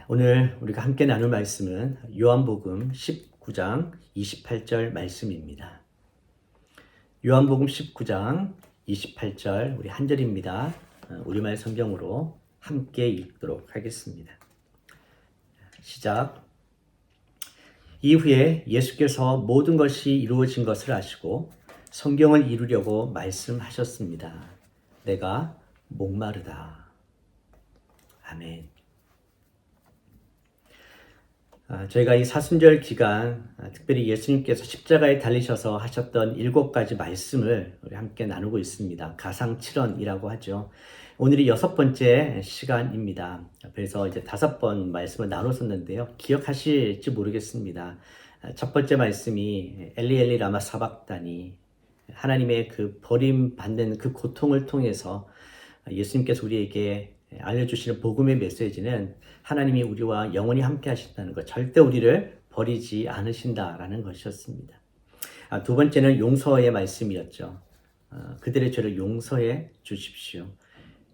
오늘 우리가 함께 나눌 말씀은 요한복음 19장 28절 말씀입니다. 요한복음 19장 28절 우리 한 절입니다. 우리말 성경으로 함께 읽도록 하겠습니다. 시작. 이후에 예수께서 모든 것이 이루어진 것을 아시고 성경을 이루려고 말씀하셨습니다. 내가 목마르다. 아멘. 저희가 이 사순절 기간 특별히 예수님께서 십자가에 달리셔서 하셨던 7가지 말씀을 우리 함께 나누고 있습니다. 가상칠언이라고 하죠. 오늘이 6번째 시간입니다. 그래서 이제 5번 말씀을 나눴었는데요. 기억하실지 모르겠습니다. 첫 번째 말씀이 엘리 엘리 라마 사박다니, 하나님의 그 버림받는 그 고통을 통해서 예수님께서 우리에게 알려주시는 복음의 메시지는 하나님이 우리와 영원히 함께 하신다는 것, 절대 우리를 버리지 않으신다라는 것이었습니다. 두 번째는 용서의 말씀이었죠. 그들의 죄를 용서해 주십시오.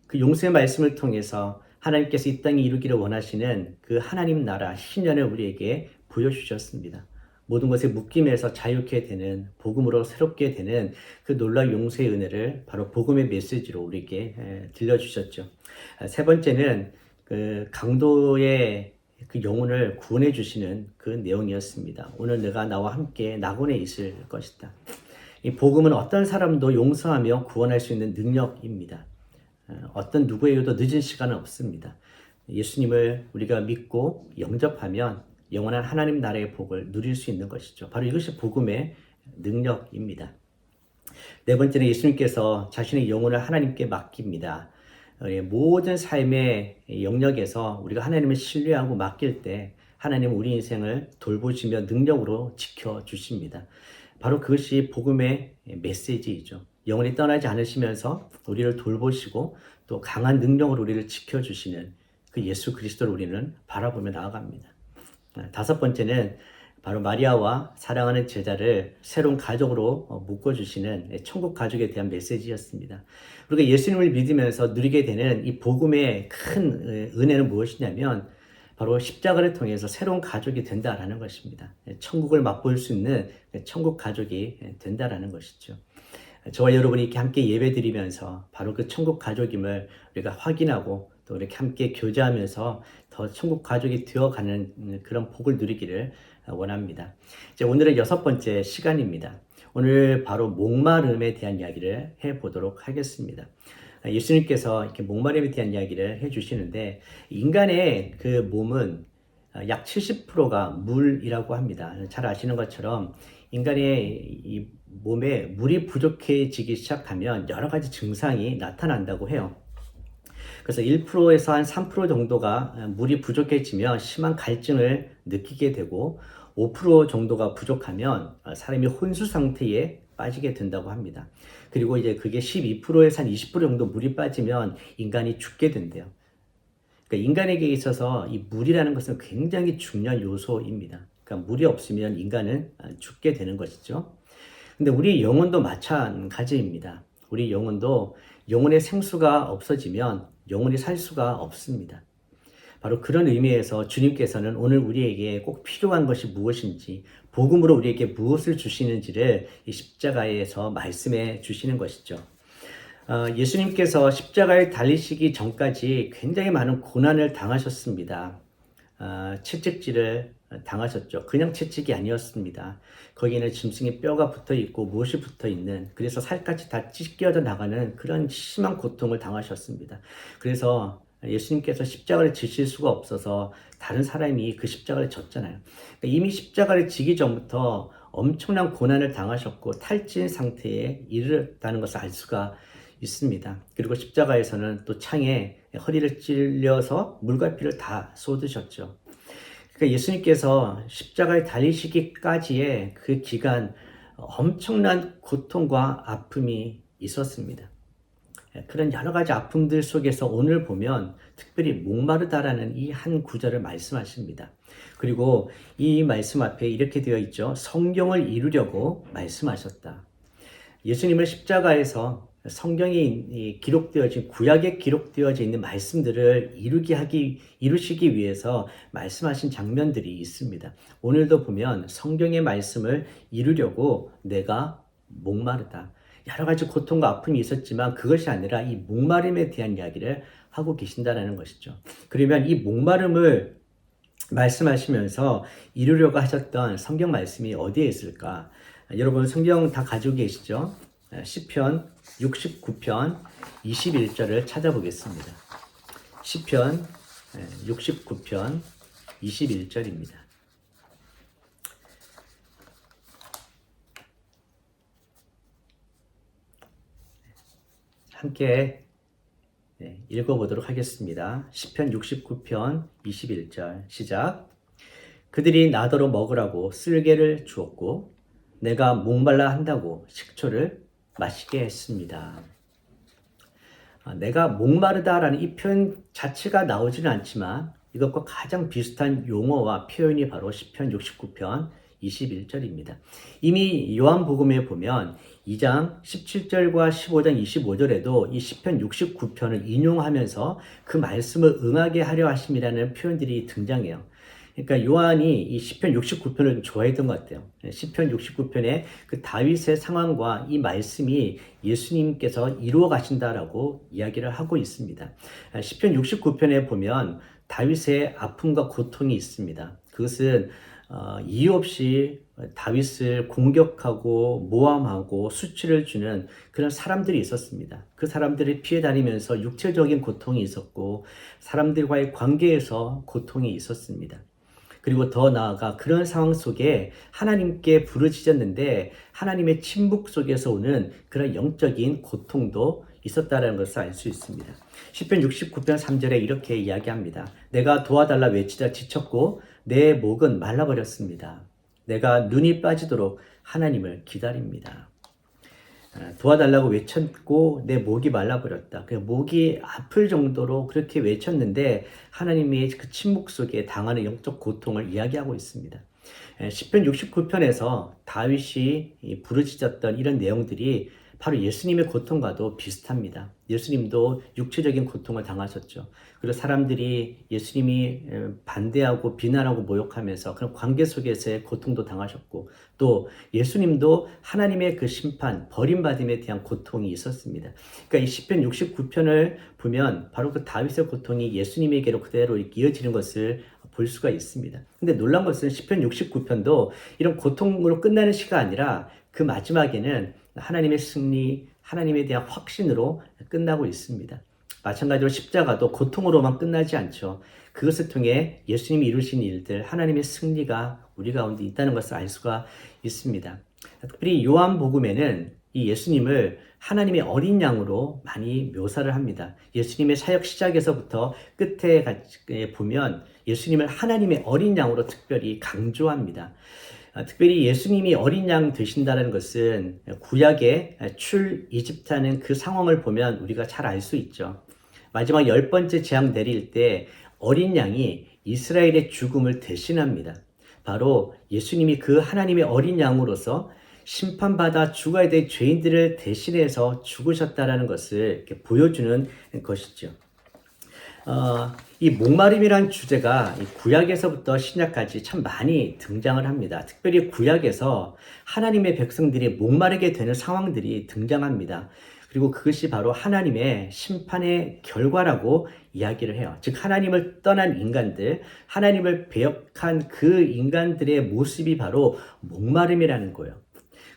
그 용서의 말씀을 통해서 하나님께서 이 땅에 이루기를 원하시는 그 하나님 나라 신년을 우리에게 보여주셨습니다. 모든 것에 묶임에서 자유케 되는, 복음으로 새롭게 되는 그 놀라운 용서의 은혜를 바로 복음의 메시지로 우리에게 들려주셨죠. 세 번째는 그 강도의 그 영혼을 구원해 주시는 그 내용이었습니다. 오늘 내가 나와 함께 낙원에 있을 것이다. 이 복음은 어떤 사람도 용서하며 구원할 수 있는 능력입니다. 어떤 누구에게도 늦은 시간은 없습니다. 예수님을 우리가 믿고 영접하면 영원한 하나님 나라의 복을 누릴 수 있는 것이죠. 바로 이것이 복음의 능력입니다. 네 번째는 예수님께서 자신의 영혼을 하나님께 맡깁니다. 모든 삶의 영역에서 우리가 하나님을 신뢰하고 맡길 때 하나님은 우리 인생을 돌보시며 능력으로 지켜주십니다. 바로 그것이 복음의 메시지이죠. 영원히 떠나지 않으시면서 우리를 돌보시고 또 강한 능력으로 우리를 지켜주시는 그 예수 그리스도를 우리는 바라보며 나아갑니다. 다섯 번째는 바로 마리아와 사랑하는 제자를 새로운 가족으로 묶어주시는 천국 가족에 대한 메시지였습니다. 우리가 예수님을 믿으면서 누리게 되는 이 복음의 큰 은혜는 무엇이냐면 바로 십자가를 통해서 새로운 가족이 된다라는 것입니다. 천국을 맛볼 수 있는 천국 가족이 된다라는 것이죠. 저와 여러분이 이렇게 함께 예배드리면서 바로 그 천국 가족임을 우리가 확인하고 또 이렇게 함께 교제하면서 더 천국 가족이 되어가는 그런 복을 누리기를 원합니다. 이제 오늘은 6번째 시간입니다. 오늘 바로 목마름에 대한 이야기를 해보도록 하겠습니다. 예수님께서 이렇게 목마름에 대한 이야기를 해주시는데 인간의 그 몸은 약 70%가 물이라고 합니다. 잘 아시는 것처럼 인간의 이 몸에 물이 부족해지기 시작하면 여러 가지 증상이 나타난다고 해요. 그래서 1%에서 한 3% 정도가 물이 부족해지면 심한 갈증을 느끼게 되고 5% 정도가 부족하면 사람이 혼수 상태에 빠지게 된다고 합니다. 그리고 이제 그게 12%에서 한 20% 정도 물이 빠지면 인간이 죽게 된대요. 그러니까 인간에게 있어서 이 물이라는 것은 굉장히 중요한 요소입니다. 그러니까 물이 없으면 인간은 죽게 되는 것이죠. 근데 우리 영혼도 마찬가지입니다. 우리 영혼도 영혼의 생수가 없어지면 영혼이 살 수가 없습니다. 바로 그런 의미에서 주님께서는 오늘 우리에게 꼭 필요한 것이 무엇인지, 복음으로 우리에게 무엇을 주시는지를 이 십자가에서 말씀해 주시는 것이죠. 예수님께서 십자가에 달리시기 전까지 굉장히 많은 고난을 당하셨습니다. 채찍질을 당하셨죠. 그냥 채찍이 아니었습니다. 거기에는 짐승의 뼈가 붙어 있고 못이 붙어 있는, 그래서 살갗이 다 찢겨져 나가는 그런 심한 고통을 당하셨습니다. 그래서 예수님께서 십자가를 지실 수가 없어서 다른 사람이 그 십자가를 졌잖아요. 그러니까 이미 십자가를 지기 전부터 엄청난 고난을 당하셨고 탈진 상태에 이르렀다는 것을 알 수가 있습니다. 그리고 십자가에서는 또 창에 허리를 찔려서 물과 피를 다 쏟으셨죠. 그러니까 예수님께서 십자가에 달리시기까지의 그 기간 엄청난 고통과 아픔이 있었습니다. 그런 여러 가지 아픔들 속에서 오늘 보면 특별히 목마르다라는 이 한 구절을 말씀하십니다. 그리고 이 말씀 앞에 이렇게 되어 있죠. 성경을 이루려고 말씀하셨다. 예수님을 십자가에서 성경에 기록되어진 구약에 기록되어져 있는 말씀들을 이루시기 위해서 말씀하신 장면들이 있습니다. 오늘도 보면 성경의 말씀을 이루려고 내가 목마르다. 여러 가지 고통과 아픔이 있었지만 그것이 아니라 이 목마름에 대한 이야기를 하고 계신다는 것이죠. 그러면 이 목마름을 말씀하시면서 이루려고 하셨던 성경 말씀이 어디에 있을까? 여러분 성경 다 가지고 계시죠? 시편 69편 21절을 찾아보겠습니다. 시편 69편 21절입니다. 함께 읽어보도록 하겠습니다. 시편 69편 21절 시작. 그들이 나더러 먹으라고 쓸개를 주었고 내가 목말라 한다고 식초를 마시게 했습니다. 내가 목마르다라는 이 표현 자체가 나오지는 않지만 이것과 가장 비슷한 용어와 표현이 바로 시편 69편 21절입니다. 이미 요한복음에 보면 2장 17절과 15장 25절에도 이 시편 69편을 인용하면서 그 말씀을 응하게 하려 하심이라는 표현들이 등장해요. 그러니까 요한이 이 시편 69편을 좋아했던 것 같아요. 시편 69편의 그 다윗의 상황과 이 말씀이 예수님께서 이루어 가신다라고 이야기를 하고 있습니다. 시편 69편에 보면 다윗의 아픔과 고통이 있습니다. 그것은 이유 없이 다윗을 공격하고 모함하고 수치를 주는 그런 사람들이 있었습니다. 그 사람들을 피해 다니면서 육체적인 고통이 있었고 사람들과의 관계에서 고통이 있었습니다. 그리고 더 나아가 그런 상황 속에 하나님께 부르짖었는데 하나님의 침묵 속에서 오는 그런 영적인 고통도 있었다는 것을 알 수 있습니다. 시편 69편 3절에 이렇게 이야기합니다. 내가 도와달라 외치다 지쳤고 내 목은 말라버렸습니다. 내가 눈이 빠지도록 하나님을 기다립니다. 도와달라고 외쳤고 내 목이 말라버렸다. 목이 아플 정도로 그렇게 외쳤는데 하나님의 그 침묵 속에 당하는 영적 고통을 이야기하고 있습니다. 시편 69편에서 다윗이 부르짖었던 이런 내용들이 바로 예수님의 고통과도 비슷합니다. 예수님도 육체적인 고통을 당하셨죠. 그리고 사람들이 예수님이 반대하고 비난하고 모욕하면서 그런 관계 속에서의 고통도 당하셨고 또 예수님도 하나님의 그 심판, 버림받음에 대한 고통이 있었습니다. 그러니까 이 시편 69편을 보면 바로 그 다윗의 고통이 예수님에게로 그대로 이어지는 것을 볼 수가 있습니다. 근데 놀란 것은 시편 69편도 이런 고통으로 끝나는 시가 아니라 그 마지막에는 하나님의 승리, 하나님에 대한 확신으로 끝나고 있습니다. 마찬가지로 십자가도 고통으로만 끝나지 않죠. 그것을 통해 예수님이 이루신 일들, 하나님의 승리가 우리 가운데 있다는 것을 알 수가 있습니다. 특별히 요한복음에는 이 예수님을 하나님의 어린 양으로 많이 묘사를 합니다. 예수님의 사역 시작에서부터 끝에 보면 예수님을 하나님의 어린 양으로 특별히 강조합니다. 특별히 예수님이 어린 양 되신다는 것은 구약의 출 이집트하는 그 상황을 보면 우리가 잘 알 수 있죠. 마지막 10번째 재앙 내릴 때 어린 양이 이스라엘의 죽음을 대신합니다. 바로 예수님이 그 하나님의 어린 양으로서 심판받아 죽어야 될 죄인들을 대신해서 죽으셨다는 것을 이렇게 보여주는 것이죠. 이 목마름이란 주제가 구약에서부터 신약까지 참 많이 등장을 합니다. 특별히 구약에서 하나님의 백성들이 목마르게 되는 상황들이 등장합니다. 그리고 그것이 바로 하나님의 심판의 결과라고 이야기를 해요. 즉 하나님을 떠난 인간들, 하나님을 배역한 그 인간들의 모습이 바로 목마름이라는 거예요.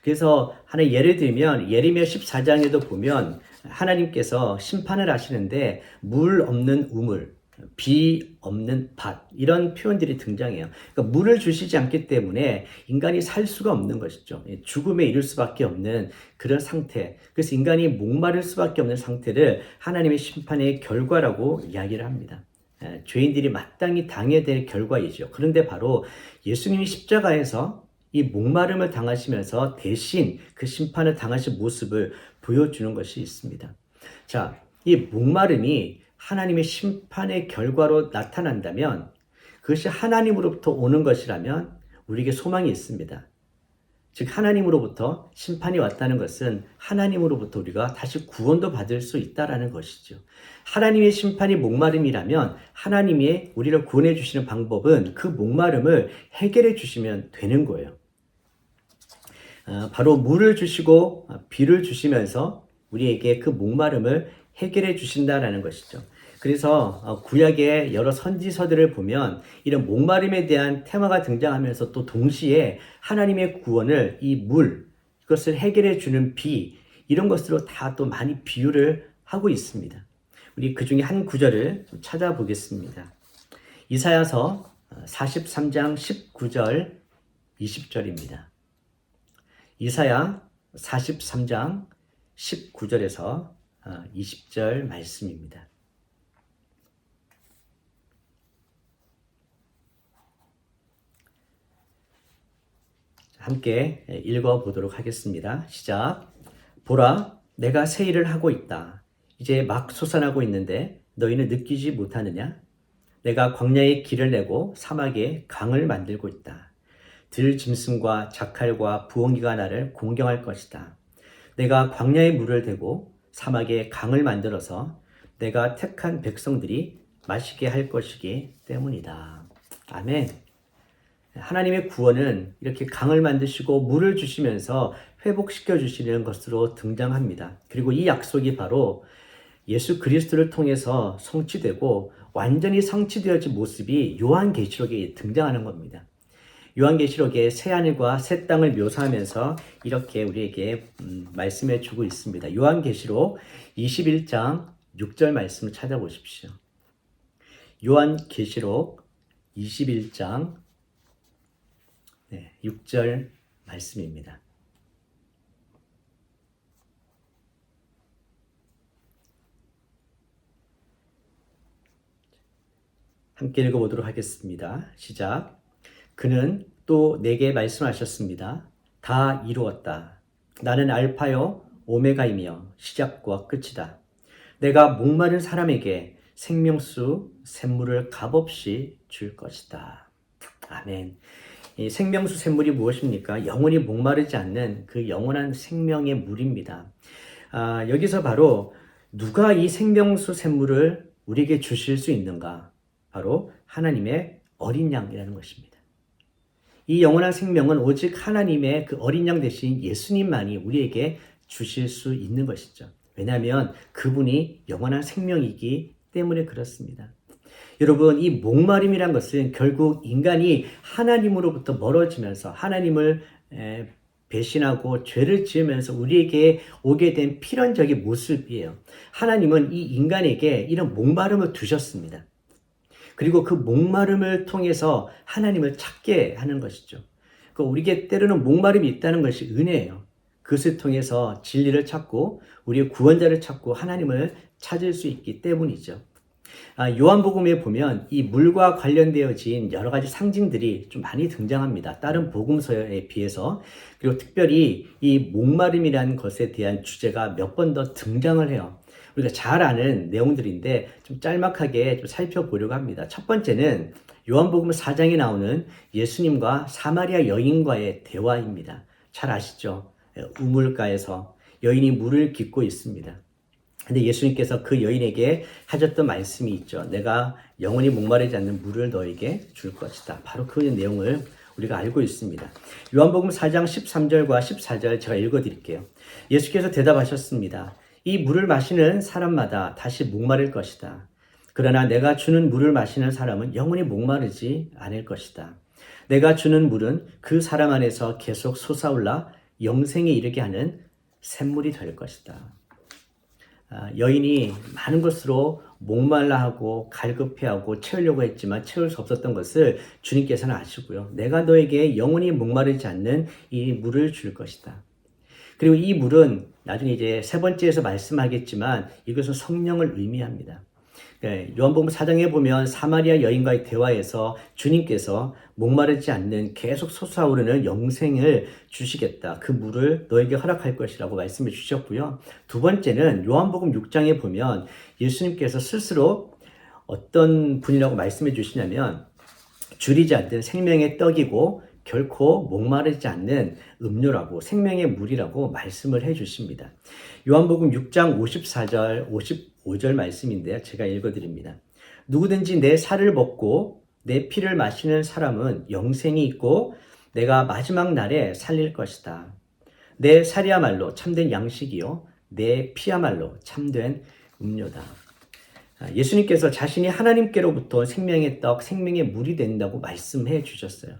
그래서 하나 예를 들면 예레미야 14장에도 보면 하나님께서 심판을 하시는데 물 없는 우물, 비 없는 밭 이런 표현들이 등장해요. 그러니까 물을 주시지 않기 때문에 인간이 살 수가 없는 것이죠. 죽음에 이를 수밖에 없는 그런 상태. 그래서 인간이 목마를 수밖에 없는 상태를 하나님의 심판의 결과라고 이야기를 합니다. 죄인들이 마땅히 당해야 될 결과이죠. 그런데 바로 예수님이 십자가에서 이 목마름을 당하시면서 대신 그 심판을 당하신 모습을 보여주는 것이 있습니다. 자, 이 목마름이 하나님의 심판의 결과로 나타난다면 그것이 하나님으로부터 오는 것이라면 우리에게 소망이 있습니다. 즉 하나님으로부터 심판이 왔다는 것은 하나님으로부터 우리가 다시 구원도 받을 수 있다라는 것이죠. 하나님의 심판이 목마름이라면 하나님이 우리를 구원해 주시는 방법은 그 목마름을 해결해 주시면 되는 거예요. 바로 물을 주시고 비를 주시면서 우리에게 그 목마름을 해결해 주신다라는 것이죠. 그래서 구약의 여러 선지서들을 보면 이런 목마름에 대한 테마가 등장하면서 또 동시에 하나님의 구원을 이 물, 그것을 해결해 주는 비, 이런 것으로 다 또 많이 비유를 하고 있습니다. 우리 그 중에 한 구절을 좀 찾아보겠습니다. 이사야서 43장 19절 20절입니다. 이사야 43장 19절에서 20절 말씀입니다. 함께 읽어보도록 하겠습니다. 시작. 보라, 내가 새 일을 하고 있다. 이제 막 솟아나고 있는데 너희는 느끼지 못하느냐? 내가 광야에 길을 내고 사막에 강을 만들고 있다. 들짐승과 자칼과 부엉이가 나를 공경할 것이다. 내가 광야에 물을 대고 사막에 강을 만들어서 내가 택한 백성들이 마시게 할 것이기 때문이다. 아멘. 하나님의 구원은 이렇게 강을 만드시고 물을 주시면서 회복시켜 주시는 것으로 등장합니다. 그리고 이 약속이 바로 예수 그리스도를 통해서 성취되고 완전히 성취되어진 모습이 요한계시록에 등장하는 겁니다. 요한계시록의 새하늘과 새 땅을 묘사하면서 이렇게 우리에게 말씀해 주고 있습니다. 요한계시록 21장 6절 말씀을 찾아보십시오. 요한계시록 21장 6절 말씀입니다. 함께 읽어보도록 하겠습니다. 시작. 그는 또 내게 말씀하셨습니다. 다 이루었다. 나는 알파요 오메가이며 시작과 끝이다. 내가 목마른 사람에게 생명수 샘물을 값없이 줄 것이다. 아멘. 이 생명수 샘물이 무엇입니까? 영원히 목마르지 않는 그 영원한 생명의 물입니다. 여기서 바로 누가 이 생명수 샘물을 우리에게 주실 수 있는가? 바로 하나님의 어린 양이라는 것입니다. 이 영원한 생명은 오직 하나님의 그 어린 양 대신 예수님만이 우리에게 주실 수 있는 것이죠. 왜냐하면 그분이 영원한 생명이기 때문에 그렇습니다. 여러분, 이 목마름이란 것은 결국 인간이 하나님으로부터 멀어지면서 하나님을 배신하고 죄를 지으면서 우리에게 오게 된 필연적인 모습이에요. 하나님은 이 인간에게 이런 목마름을 두셨습니다. 그리고 그 목마름을 통해서 하나님을 찾게 하는 것이죠. 우리에게 때로는 목마름이 있다는 것이 은혜예요. 그것을 통해서 진리를 찾고 우리의 구원자를 찾고 하나님을 찾을 수 있기 때문이죠. 요한복음에 보면 이 물과 관련되어진 여러 가지 상징들이 좀 많이 등장합니다. 다른 복음서에 비해서. 그리고 특별히 이 목마름이라는 것에 대한 주제가 몇 번 더 등장을 해요. 우리가 잘 아는 내용들인데 좀 짤막하게 좀 살펴보려고 합니다. 첫 번째는 요한복음 4장에 나오는 예수님과 사마리아 여인과의 대화입니다. 잘 아시죠? 우물가에서 여인이 물을 깃고 있습니다. 근데 예수님께서 그 여인에게 하셨던 말씀이 있죠. 내가 영원히 목마르지 않는 물을 너에게 줄 것이다. 바로 그 내용을 우리가 알고 있습니다. 요한복음 4장 13절과 14절 제가 읽어드릴게요. 예수께서 대답하셨습니다. 이 물을 마시는 사람마다 다시 목마를 것이다. 그러나 내가 주는 물을 마시는 사람은 영원히 목마르지 않을 것이다. 내가 주는 물은 그 사람 안에서 계속 솟아올라 영생에 이르게 하는 샘물이 될 것이다. 여인이 많은 것으로 목말라하고 갈급해하고 채우려고 했지만 채울 수 없었던 것을 주님께서는 아시고요. 내가 너에게 영원히 목마르지 않는 이 물을 줄 것이다. 그리고 이 물은 나중에 이제 세 번째에서 말씀하겠지만 이것은 성령을 의미합니다. 요한복음 4장에 보면 사마리아 여인과의 대화에서 주님께서 목마르지 않는 계속 솟아오르는 영생을 주시겠다. 그 물을 너에게 허락할 것이라고 말씀해 주셨고요. 두 번째는 요한복음 6장에 보면 예수님께서 스스로 어떤 분이라고 말씀해 주시냐면 줄이지 않는 생명의 떡이고 결코 목마르지 않는 음료라고, 생명의 물이라고 말씀을 해 주십니다. 요한복음 6장 54절, 55절 말씀인데요. 제가 읽어드립니다. 누구든지 내 살을 먹고 내 피를 마시는 사람은 영생이 있고 내가 마지막 날에 살릴 것이다. 내 살이야말로 참된 양식이요 내 피야말로 참된 음료다. 예수님께서 자신이 하나님께로부터 생명의 떡, 생명의 물이 된다고 말씀해 주셨어요.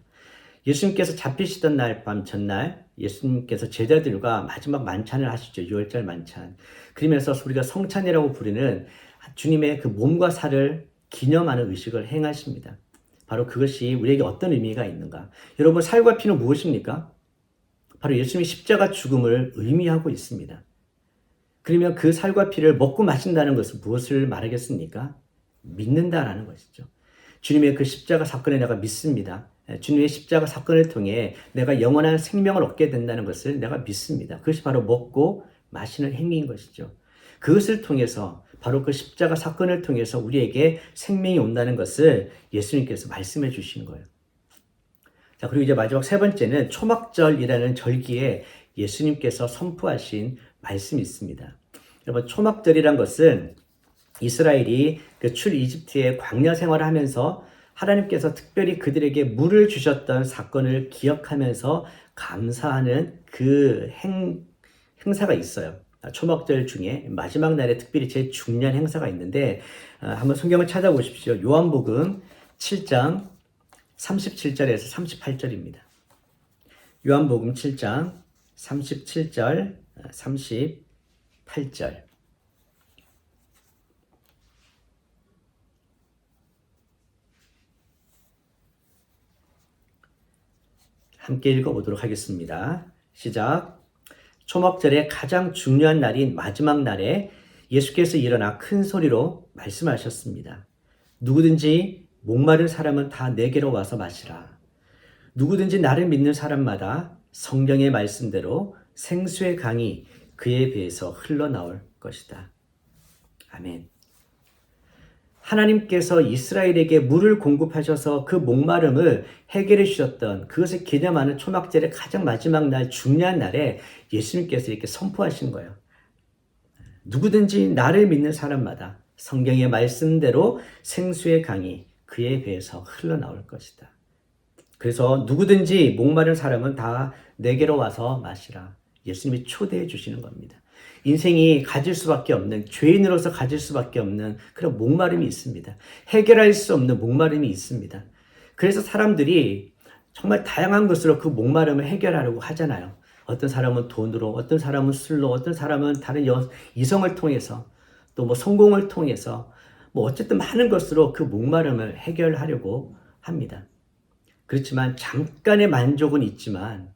예수님께서 잡히시던 날 밤 전날 예수님께서 제자들과 마지막 만찬을 하시죠. 6월절 만찬. 그러면서 우리가 성찬이라고 부르는 주님의 그 몸과 살을 기념하는 의식을 행하십니다. 바로 그것이 우리에게 어떤 의미가 있는가? 여러분, 살과 피는 무엇입니까? 바로 예수님의 십자가 죽음을 의미하고 있습니다. 그러면 그 살과 피를 먹고 마신다는 것은 무엇을 말하겠습니까? 믿는다라는 것이죠. 주님의 그 십자가 사건에 내가 믿습니다. 주님의 십자가 사건을 통해 내가 영원한 생명을 얻게 된다는 것을 내가 믿습니다. 그것이 바로 먹고 마시는 행위인 것이죠. 그것을 통해서 바로 그 십자가 사건을 통해서 우리에게 생명이 온다는 것을 예수님께서 말씀해 주신 거예요. 자, 그리고 이제 마지막 세 번째는 초막절이라는 절기에 예수님께서 선포하신 말씀이 있습니다. 여러분, 초막절이란 것은 이스라엘이 그 출 이집트의 광야 생활을 하면서 하나님께서 특별히 그들에게 물을 주셨던 사건을 기억하면서 감사하는 그 행사가 있어요. 초막절 중에 마지막 날에 특별히 제일 중요한 행사가 있는데 한번 성경을 찾아보십시오. 요한복음 7장 37절에서 38절입니다. 요한복음 7장 37절, 38절. 함께 읽어보도록 하겠습니다. 시작. 초막절의 가장 중요한 날인 마지막 날에 예수께서 일어나 큰 소리로 말씀하셨습니다. 누구든지 목마른 사람은 다 내게로 와서 마시라. 누구든지 나를 믿는 사람마다 성경의 말씀대로 생수의 강이 그에 비해서 흘러나올 것이다. 아멘. 하나님께서 이스라엘에게 물을 공급하셔서 그 목마름을 해결해 주셨던 그것을 기념하는 초막절의 가장 마지막 날, 중요한 날에 예수님께서 이렇게 선포하신 거예요. 누구든지 나를 믿는 사람마다 성경의 말씀대로 생수의 강이 그에 비해서 흘러나올 것이다. 그래서 누구든지 목마른 사람은 다 내게로 와서 마시라. 예수님이 초대해 주시는 겁니다. 인생이 가질 수밖에 없는, 죄인으로서 가질 수밖에 없는 그런 목마름이 있습니다. 해결할 수 없는 목마름이 있습니다. 그래서 사람들이 정말 다양한 것으로 그 목마름을 해결하려고 하잖아요. 어떤 사람은 돈으로, 어떤 사람은 술로, 어떤 사람은 다른 이성을 통해서, 또 뭐 성공을 통해서, 뭐 어쨌든 많은 것으로 그 목마름을 해결하려고 합니다. 그렇지만 잠깐의 만족은 있지만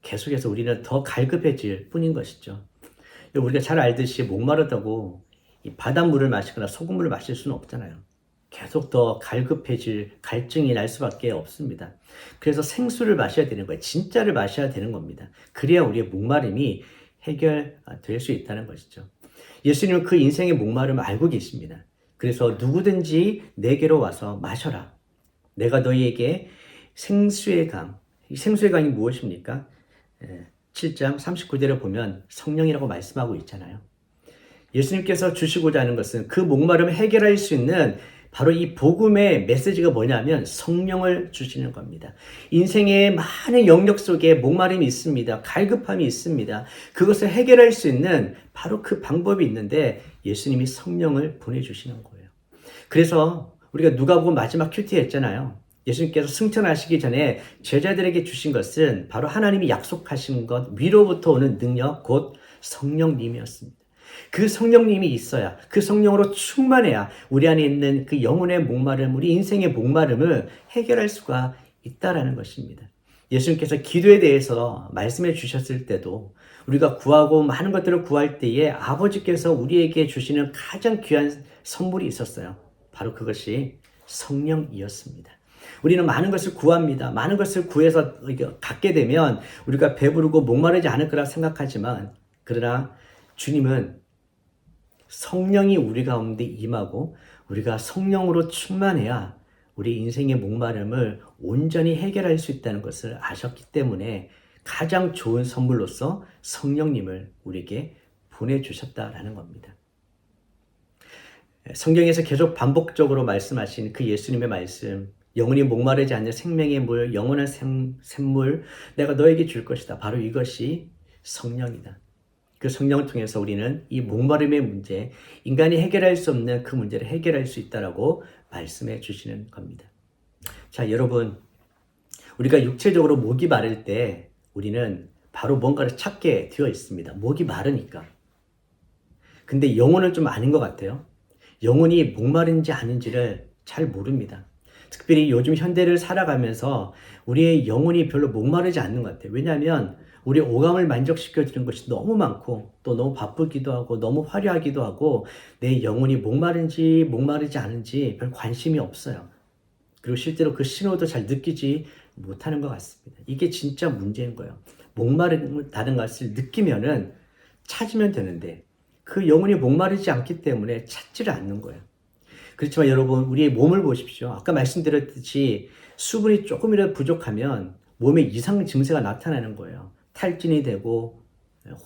계속해서 우리는 더 갈급해질 뿐인 것이죠. 우리가 잘 알듯이 목마르다고 이 바닷물을 마시거나 소금물을 마실 수는 없잖아요. 계속 더 갈급해질 갈증이 날 수밖에 없습니다. 그래서 생수를 마셔야 되는 거예요. 진짜를 마셔야 되는 겁니다. 그래야 우리의 목마름이 해결될 수 있다는 것이죠. 예수님은 그 인생의 목마름을 알고 계십니다. 그래서 누구든지 내게로 와서 마셔라. 내가 너희에게 생수의 강, 이 생수의 강이 무엇입니까? 7장 39절에 보면 성령이라고 말씀하고 있잖아요. 예수님께서 주시고자 하는 것은 그 목마름을 해결할 수 있는 바로 이 복음의 메시지가 뭐냐면 성령을 주시는 겁니다. 인생의 많은 영역 속에 목마름이 있습니다. 갈급함이 있습니다. 그것을 해결할 수 있는 바로 그 방법이 있는데 예수님이 성령을 보내주시는 거예요. 그래서 우리가 누가복음 마지막 큐티 했잖아요. 예수님께서 승천하시기 전에 제자들에게 주신 것은 바로 하나님이 약속하신 것, 위로부터 오는 능력, 곧 성령님이었습니다. 그 성령님이 있어야, 그 성령으로 충만해야 우리 안에 있는 그 영혼의 목마름, 우리 인생의 목마름을 해결할 수가 있다라는 것입니다. 예수님께서 기도에 대해서 말씀해 주셨을 때도 우리가 구하고 많은 것들을 구할 때에 아버지께서 우리에게 주시는 가장 귀한 선물이 있었어요. 바로 그것이 성령이었습니다. 우리는 많은 것을 구합니다. 많은 것을 구해서 갖게 되면 우리가 배부르고 목마르지 않을 거라 생각하지만, 그러나 주님은 성령이 우리 가운데 임하고 우리가 성령으로 충만해야 우리 인생의 목마름을 온전히 해결할 수 있다는 것을 아셨기 때문에 가장 좋은 선물로서 성령님을 우리에게 보내주셨다라는 겁니다. 성경에서 계속 반복적으로 말씀하신 그 예수님의 말씀, 영원히 목마르지 않는 생명의 물, 영원한 샘물 내가 너에게 줄 것이다. 바로 이것이 성령이다. 그 성령을 통해서 우리는 이 목마름의 문제, 인간이 해결할 수 없는 그 문제를 해결할 수 있다라고 말씀해 주시는 겁니다. 자, 여러분, 우리가 육체적으로 목이 마를 때 우리는 바로 뭔가를 찾게 되어 있습니다. 목이 마르니까. 근데 영혼은 좀 아닌 것 같아요. 영혼이 목마른지 아닌지를 잘 모릅니다. 특별히 요즘 현대를 살아가면서 우리의 영혼이 별로 목마르지 않는 것 같아요. 왜냐하면 우리 오감을 만족시켜주는 것이 너무 많고 또 너무 바쁘기도 하고 너무 화려하기도 하고 내 영혼이 목마른지 목마르지 않은지 별 관심이 없어요. 그리고 실제로 그 신호도 잘 느끼지 못하는 것 같습니다. 이게 진짜 문제인 거예요. 목마르다는 것을 느끼면은 찾으면 되는데 그 영혼이 목마르지 않기 때문에 찾지를 않는 거예요. 그렇지만 여러분, 우리의 몸을 보십시오. 아까 말씀드렸듯이 수분이 조금이라도 부족하면 몸에 이상 증세가 나타나는 거예요. 탈진이 되고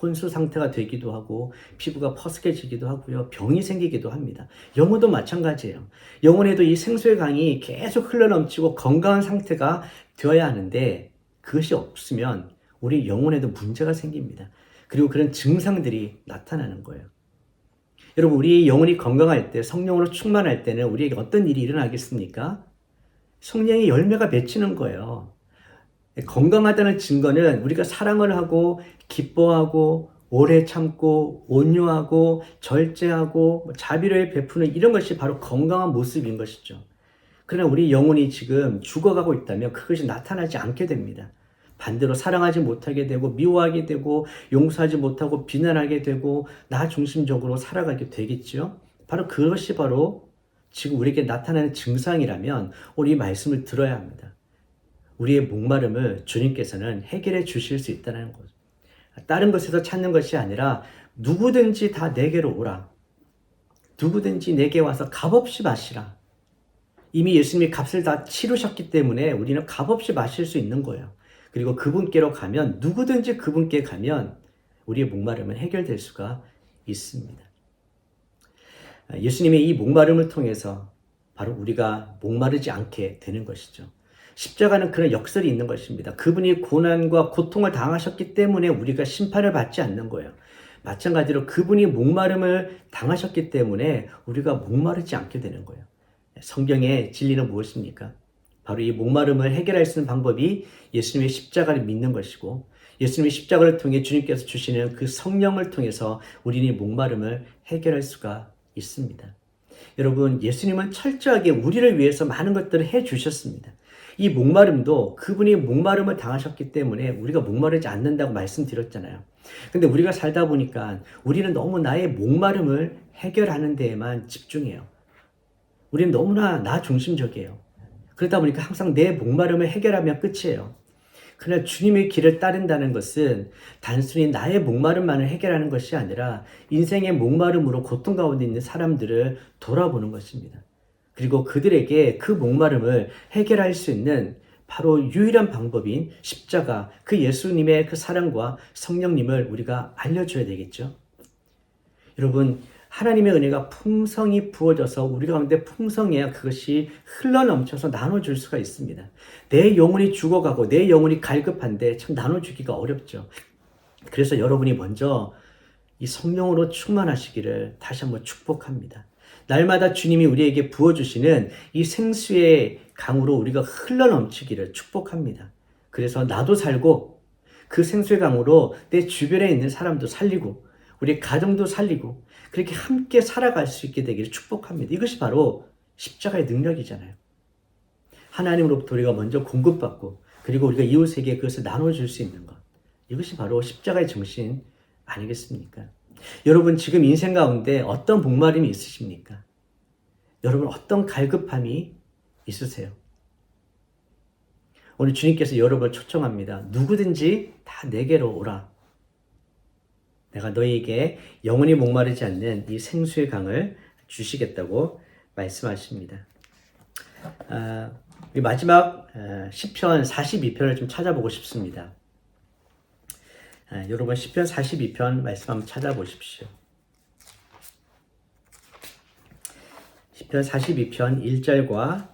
혼수 상태가 되기도 하고 피부가 퍼스케지기도 하고요. 병이 생기기도 합니다. 영혼도 마찬가지예요. 영혼에도 이 생수의 강이 계속 흘러넘치고 건강한 상태가 되어야 하는데 그것이 없으면 우리 영혼에도 문제가 생깁니다. 그리고 그런 증상들이 나타나는 거예요. 여러분, 우리 영혼이 건강할 때, 성령으로 충만할 때는 우리에게 어떤 일이 일어나겠습니까? 성령의 열매가 맺히는 거예요. 건강하다는 증거는 우리가 사랑을 하고 기뻐하고 오래 참고 온유하고 절제하고 자비를 베푸는 이런 것이 바로 건강한 모습인 것이죠. 그러나 우리 영혼이 지금 죽어가고 있다면 그것이 나타나지 않게 됩니다. 반대로 사랑하지 못하게 되고 미워하게 되고 용서하지 못하고 비난하게 되고 나 중심적으로 살아가게 되겠죠. 바로 그것이 바로 지금 우리에게 나타나는 증상이라면 우리 말씀을 들어야 합니다. 우리의 목마름을 주님께서는 해결해 주실 수 있다는 거죠. 다른 것에서 찾는 것이 아니라 누구든지 다 내게로 오라. 누구든지 내게 와서 값없이 마시라. 이미 예수님이 값을 다 치르셨기 때문에 우리는 값없이 마실 수 있는 거예요. 그리고 그분께로 가면 누구든지 그분께 가면 우리의 목마름은 해결될 수가 있습니다. 예수님의 이 목마름을 통해서 바로 우리가 목마르지 않게 되는 것이죠. 십자가는 그런 역설이 있는 것입니다. 그분이 고난과 고통을 당하셨기 때문에 우리가 심판을 받지 않는 거예요. 마찬가지로 그분이 목마름을 당하셨기 때문에 우리가 목마르지 않게 되는 거예요. 성경의 진리는 무엇입니까? 바로 이 목마름을 해결할 수 있는 방법이 예수님의 십자가를 믿는 것이고 예수님의 십자가를 통해 주님께서 주시는 그 성령을 통해서 우리는 이 목마름을 해결할 수가 있습니다. 여러분, 예수님은 철저하게 우리를 위해서 많은 것들을 해주셨습니다. 이 목마름도 그분이 목마름을 당하셨기 때문에 우리가 목마르지 않는다고 말씀드렸잖아요. 근데 우리가 살다 보니까 우리는 너무 나의 목마름을 해결하는 데에만 집중해요. 우리는 너무나 나 중심적이에요. 그러다 보니까 항상 내 목마름을 해결하면 끝이에요. 그러나 주님의 길을 따른다는 것은 단순히 나의 목마름만을 해결하는 것이 아니라 인생의 목마름으로 고통 가운데 있는 사람들을 돌아보는 것입니다. 그리고 그들에게 그 목마름을 해결할 수 있는 바로 유일한 방법인 십자가, 그 예수님의 그 사랑과 성령님을 우리가 알려줘야 되겠죠. 여러분, 하나님의 은혜가 풍성히 부어져서 우리 가운데 풍성해야 그것이 흘러넘쳐서 나눠줄 수가 있습니다. 내 영혼이 죽어가고 내 영혼이 갈급한데 참 나눠주기가 어렵죠. 그래서 여러분이 먼저 이 성령으로 충만하시기를 다시 한번 축복합니다. 날마다 주님이 우리에게 부어주시는 이 생수의 강으로 우리가 흘러넘치기를 축복합니다. 그래서 나도 살고 그 생수의 강으로 내 주변에 있는 사람도 살리고 우리 가정도 살리고 그렇게 함께 살아갈 수 있게 되기를 축복합니다. 이것이 바로 십자가의 능력이잖아요. 하나님으로부터 우리가 먼저 공급받고 그리고 우리가 이웃에게 그것을 나눠줄 수 있는 것. 이것이 바로 십자가의 정신 아니겠습니까? 여러분, 지금 인생 가운데 어떤 목마름이 있으십니까? 여러분, 어떤 갈급함이 있으세요? 오늘 주님께서 여러분을 초청합니다. 누구든지 다 내게로 오라. 내가 너희에게 영원히 목마르지 않는 이 생수의 강을 주시겠다고 말씀하십니다. 우리 마지막 시편 42편을 좀 찾아보고 싶습니다. 여러분 시편 42편 말씀 한번 찾아보십시오. 시편 42편 1절과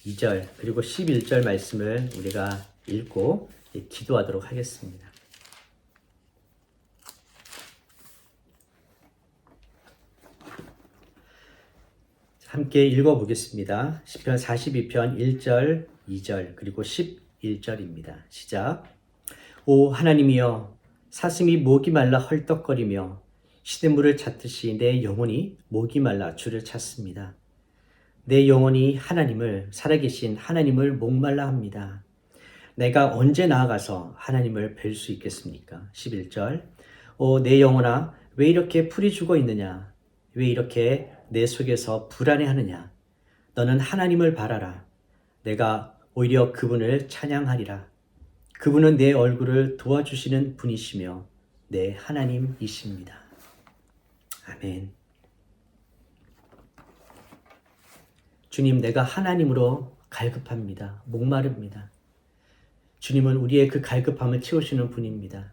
2절 그리고 11절 말씀을 우리가 읽고 기도하도록 하겠습니다. 함께 읽어보겠습니다. 시편 42편 1절, 2절, 그리고 11절입니다. 시작. 오 하나님이여, 사슴이 목이 말라 헐떡거리며 시냇물을 찾듯이 내 영혼이 목이 말라 주를 찾습니다. 내 영혼이 하나님을, 살아계신 하나님을 목말라 합니다. 내가 언제 나아가서 하나님을 뵐 수 있겠습니까? 11절. 오 내 영혼아, 왜 이렇게 풀이 죽어 있느냐? 왜 이렇게 내 속에서 불안해하느냐? 너는 하나님을 바라라. 내가 오히려 그분을 찬양하리라. 그분은 내 얼굴을 도와주시는 분이시며 내 하나님이십니다. 아멘. 주님, 내가 하나님으로 갈급합니다. 목마릅니다. 주님은 우리의 그 갈급함을 채우시는 분입니다.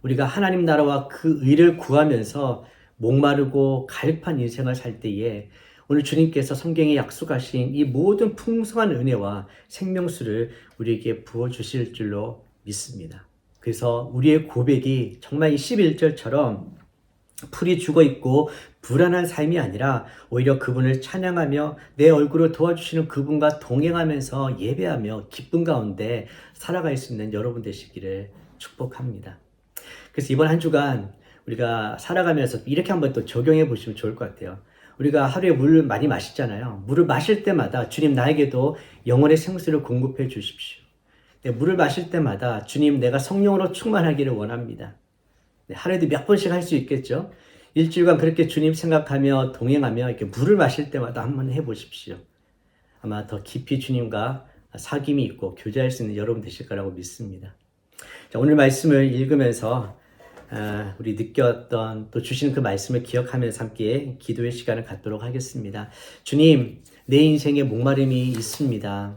우리가 하나님 나라와 그 의를 구하면서 목마르고 갈급한 인생을 살 때에 오늘 주님께서 성경에 약속하신 이 모든 풍성한 은혜와 생명수를 우리에게 부어주실 줄로 믿습니다. 그래서 우리의 고백이 정말 이 11절처럼 풀이 죽어있고 불안한 삶이 아니라 오히려 그분을 찬양하며 내 얼굴을 도와주시는 그분과 동행하면서 예배하며 기쁨 가운데 살아갈 수 있는 여러분 되시기를 축복합니다. 그래서 이번 한 주간 우리가 살아가면서 이렇게 한번 또 적용해 보시면 좋을 것 같아요. 우리가 하루에 물을 많이 마시잖아요. 물을 마실 때마다 주님 나에게도 영혼의 생수를 공급해 주십시오. 물을 마실 때마다 주님 내가 성령으로 충만하기를 원합니다. 하루에도 몇 번씩 할 수 있겠죠. 일주일간 그렇게 주님 생각하며 동행하며 이렇게 물을 마실 때마다 한번 해보십시오. 아마 더 깊이 주님과 사귐이 있고 교제할 수 있는 여러분 되실 거라고 믿습니다. 자, 오늘 말씀을 읽으면서 우리 느꼈던 또 주시는 그 말씀을 기억하면서 함께 기도의 시간을 갖도록 하겠습니다. 주님, 내 인생에 목마름이 있습니다.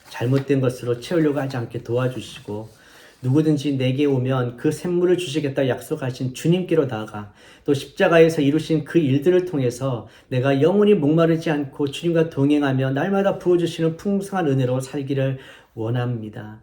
잘못된 것으로 채우려고 하지 않게 도와주시고 누구든지 내게 오면 그 샘물을 주시겠다 약속하신 주님께로 나아가 또 십자가에서 이루신 그 일들을 통해서 내가 영원히 목마르지 않고 주님과 동행하며 날마다 부어주시는 풍성한 은혜로 살기를 원합니다.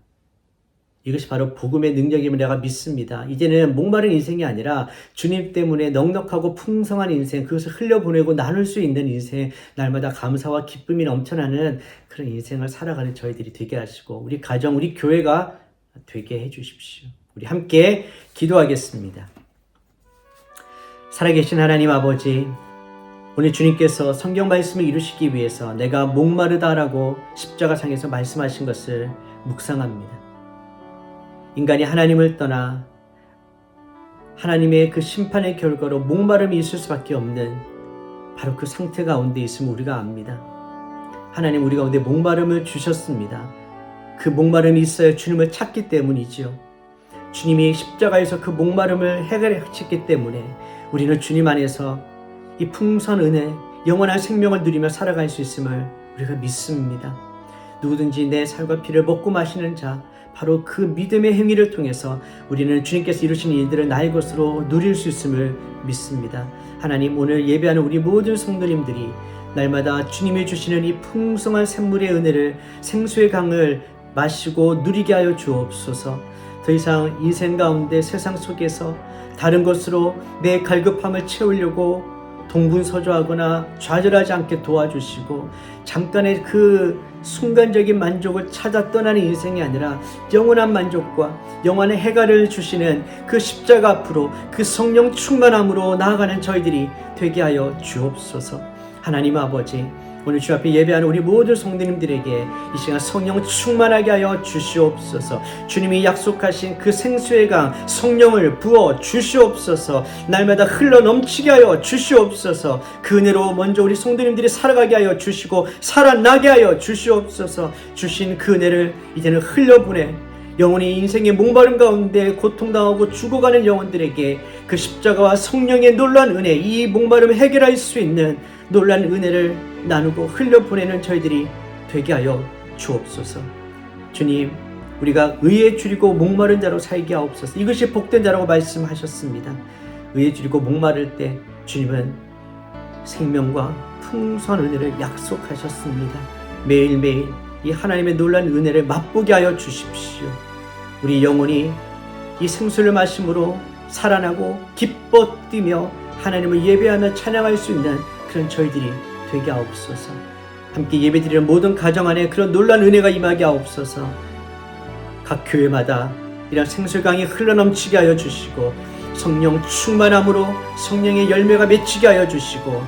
이것이 바로 복음의 능력임을 내가 믿습니다. 이제는 목마른 인생이 아니라 주님 때문에 넉넉하고 풍성한 인생, 그것을 흘려보내고 나눌 수 있는 인생, 날마다 감사와 기쁨이 넘쳐나는 그런 인생을 살아가는 저희들이 되게 하시고 우리 가정, 우리 교회가 되게 해주십시오. 우리 함께 기도하겠습니다. 살아계신 하나님 아버지, 오늘 주님께서 성경 말씀을 이루시기 위해서 내가 목마르다라고 십자가상에서 말씀하신 것을 묵상합니다. 인간이 하나님을 떠나 하나님의 그 심판의 결과로 목마름이 있을 수밖에 없는 바로 그 상태 가운데 있음을 우리가 압니다. 하나님, 우리 가운데 목마름을 주셨습니다. 그 목마름이 있어야 주님을 찾기 때문이지요. 주님이 십자가에서 그 목마름을 해결하셨기 때문에 우리는 주님 안에서 이 풍성한 은혜, 영원한 생명을 누리며 살아갈 수 있음을 우리가 믿습니다. 누구든지 내 살과 피를 먹고 마시는 자, 바로 그 믿음의 행위를 통해서 우리는 주님께서 이루신 일들을 나의 것으로 누릴 수 있음을 믿습니다. 하나님, 오늘 예배하는 우리 모든 성도님들이 날마다 주님이 주시는 이 풍성한 샘물의 은혜를, 생수의 강을 마시고 누리게 하여 주옵소서. 더 이상 인생 가운데 세상 속에서 다른 것으로 내 갈급함을 채우려고 동분서주하거나 좌절하지 않게 도와주시고 잠깐의 그 순간적인 만족을 찾아 떠나는 인생이 아니라 영원한 만족과 영원의 해가를 주시는 그 십자가 앞으로 그 성령 충만함으로 나아가는 저희들이 되게 하여 주옵소서. 하나님 아버지, 오늘 주 앞에 예배하는 우리 모든 성도님들에게 이 시간 성령 충만하게 하여 주시옵소서. 주님이 약속하신 그 생수의 강 성령을 부어 주시옵소서. 날마다 흘러 넘치게 하여 주시옵소서. 그 은혜로 먼저 우리 성도님들이 살아가게 하여 주시고 살아나게 하여 주시옵소서. 주신 그 은혜를 이제는 흘려보내 영혼이 인생의 목마름 가운데 고통당하고 죽어가는 영혼들에게 그 십자가와 성령의 놀라운 은혜, 이 목마름을 해결할 수 있는 놀라운 은혜를 나누고 흘려보내는 저희들이 되게 하여 주옵소서. 주님, 우리가 의에 줄이고 목마른 자로 살게 하옵소서. 이것이 복된 자라고 말씀하셨습니다. 의에 줄이고 목마를 때 주님은 생명과 풍성한 은혜를 약속하셨습니다. 매일매일 이 하나님의 놀라운 은혜를 맛보게 하여 주십시오. 우리 영혼이 이 생수를 마심으로 살아나고 기뻐 뛰며 하나님을 예배하며 찬양할 수 있는 그런 저희들이 되게 하옵소서. 함께 예배드리는 모든 가정 안에 그런 놀라운 은혜가 임하게 하옵소서. 각 교회마다 이런 생수강이 흘러넘치게 하여 주시고 성령 충만함으로 성령의 열매가 맺히게 하여 주시고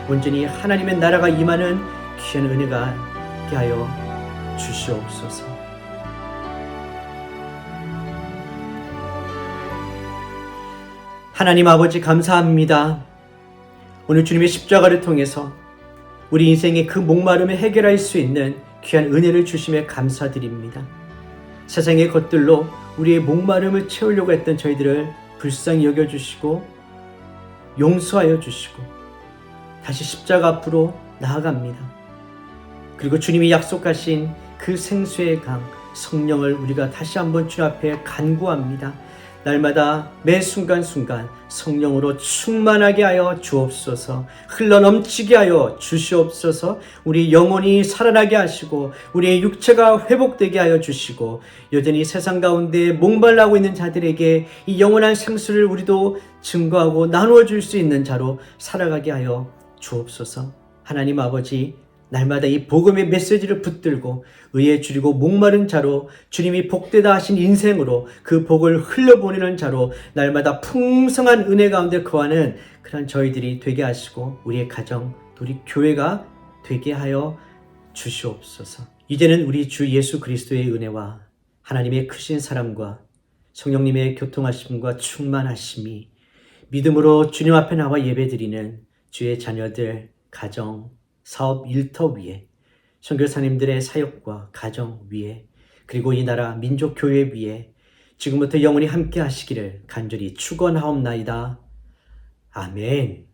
온전히 하나님의 나라가 임하는 귀한 은혜가 있게 하여 주시옵소서. 하나님 아버지 감사합니다. 오늘 주님의 십자가를 통해서 우리 인생의 그 목마름을 해결할 수 있는 귀한 은혜를 주심에 감사드립니다. 세상의 것들로 우리의 목마름을 채우려고 했던 저희들을 불쌍히 여겨주시고 용서하여 주시고 다시 십자가 앞으로 나아갑니다. 그리고 주님이 약속하신 그 생수의 강 성령을 우리가 다시 한번 주 앞에 간구합니다. 날마다 매 순간순간 성령으로 충만하게 하여 주옵소서. 흘러넘치게 하여 주시옵소서. 우리 영혼이 살아나게 하시고 우리의 육체가 회복되게 하여 주시고 여전히 세상 가운데 목말라고 있는 자들에게 이 영원한 생수를 우리도 증거하고 나누어 줄 수 있는 자로 살아가게 하여 주옵소서. 하나님 아버지, 날마다 이 복음의 메시지를 붙들고 의에 줄이고 목마른 자로 주님이 복되다 하신 인생으로 그 복을 흘려보내는 자로 날마다 풍성한 은혜 가운데 거하는 그런 저희들이 되게 하시고 우리의 가정, 우리 교회가 되게 하여 주시옵소서. 이제는 우리 주 예수 그리스도의 은혜와 하나님의 크신 사랑과 성령님의 교통하심과 충만하심이 믿음으로 주님 앞에 나와 예배드리는 주의 자녀들, 가정, 사업 일터 위에, 선교사님들의 사역과 가정 위에, 그리고 이 나라 민족 교회 위에 지금부터 영원히 함께 하시기를 간절히 축원하옵나이다. 아멘.